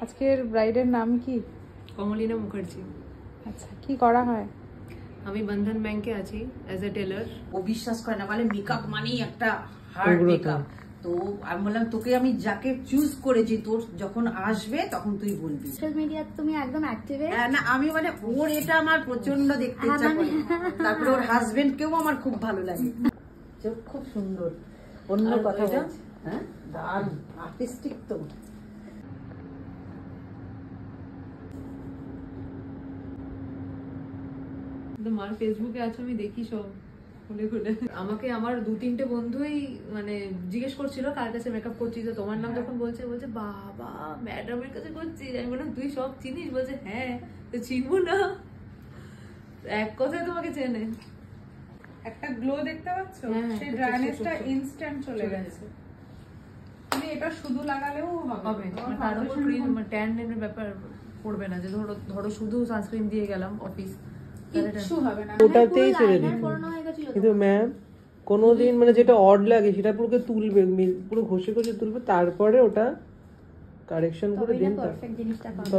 আজকের ব্রাইডের নাম কি? কমলিনা মুখার্জি। আচ্ছা, কি করা হয়? আমি বন্ধন ব্যাংকে আছি অ্যাজ এ টেলার। ও বিশ্বাস করে না, বলে মেকআপ মানেই একটা হার্ড মেকআপ। তো আমি বললাম তোকে আমি যাকে চুজ করেছি তোর যখন আসবে তখন তুই বলবি। সোশ্যাল মিডিয়া তুমি একদম অ্যাক্টিভ? না আমি মানে ওর এটা আমার প্রচন্ড দেখতে ইচ্ছা করে। তারপরে ওর হাজবেন্ড কেও আমার খুব ভালো লাগে। চোখ খুব সুন্দর, অন্য কথা বলছে। হ্যাঁ দারুণ আর্টিস্টিক তো। মার ফেসবুকে আছে, আমি দেখি সব খুলে খুলে। আমাকে আমার 2-3টে বন্ধুই মানে জিজ্ঞেস করছিল কার কাছে মেকআপ করছিস, তো তোমার নাম যখন বলছে বাবা ম্যাডামের কাছে করছিস। আমি বললাম তুই সব চিনিস? বলছে হ্যাঁ। তো চিনবো না? এক কথায় তোমাকে চেনে। একটা গ্লো দেখতে পাচ্ছ? সেই ড্রাইনেসটা ইনস্ট্যান্ট চলে গেছে। তুমি এটা শুধু লাগালেও হবে। তার উপর ক্রিম ট্যান এর ব্যাপার পড়বে না, যে ধরো শুধু সানস্ক্রিন দিয়ে গেলাম অফিস, কিচ্ছু হবে না। ওটাতেই ছেড়ে দিই। কিন্তু ম্যাম কোনোদিন মানে যেটা অড লাগে সেটা পুরো তুলবে, পুরো ঘষে ঘষে তুলবে, তারপরে ওটা কারেকশন করে দিন।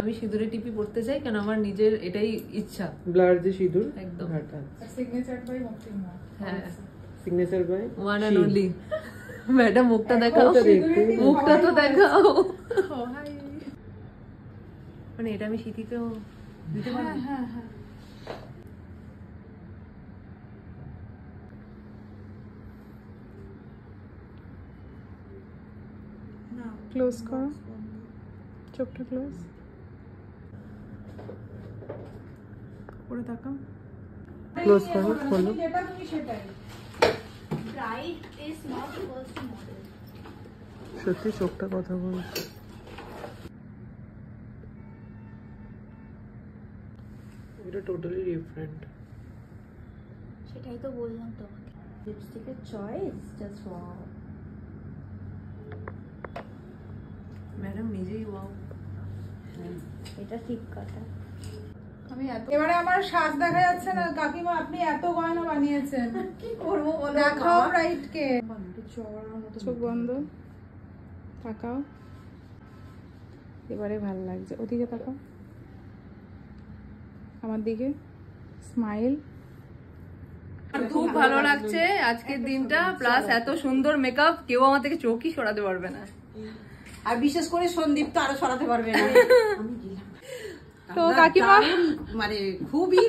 আমি সিঁদুরে টিপি পড়তে চাই, কেন আমার নিজের এটাই ইচ্ছা। ব্লার যে সিঁদুর একদম। সিগনেচার বাই মুক্তি মা। হ্যাঁ, signature by one and only. Madam মুখটা দেখাও, মুখটা তো দেখাও। মানে এটা আমি শীতিতেও দিতে পারবো। হ্যাঁ হ্যাঁ। ক্লোজ করো, চোখটা ক্লোজ করে তাকাও। ক্লোজ করো, খোলো। যেটা তুমি সেটাই। Bride is not first model. সত্যি চোখটা কথা বলছে। এটা টোটালি ডিফারেন্ট। সেটাই তো বললাম তোমাকে। লিপস্টিকের চয়েস জাস্ট ওয়াও। ম্যাডাম নিজেই ওয়াও। এটা ঠিক কথা। আমি এবারে আমার সাজ দেখা যাচ্ছে না কাকিমা, আপনি এত গয়না বানিয়েছেন, কি করবো বলো? দেখাও ব্রাইড কে। চোখ বন্ধ, তাকাও। এবারে ভালো লাগছে, ওদিকে তাকাও, আমার দিকে স্মাইল। খুব ভালো লাগছে আজকের দিনটা, প্লাস এত সুন্দর মেকআপ, কেউ আমার থেকে চোখই সরাতে পারবে না। আর বিশেষ করে সন্দীপ তো আরো সরাতে পারবে না। তো কাকিমা মানে খুবই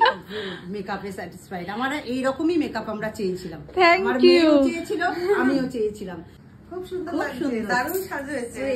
মেকআপে স্যাটিসফাইড। আমরা এইরকমই মেকআপ আমরা চেয়েছিলাম। Thank you. চেয়েছিল, আমিও চেয়েছিলাম। খুব সুন্দর লাগছে, দারুণ সাজিয়েছে।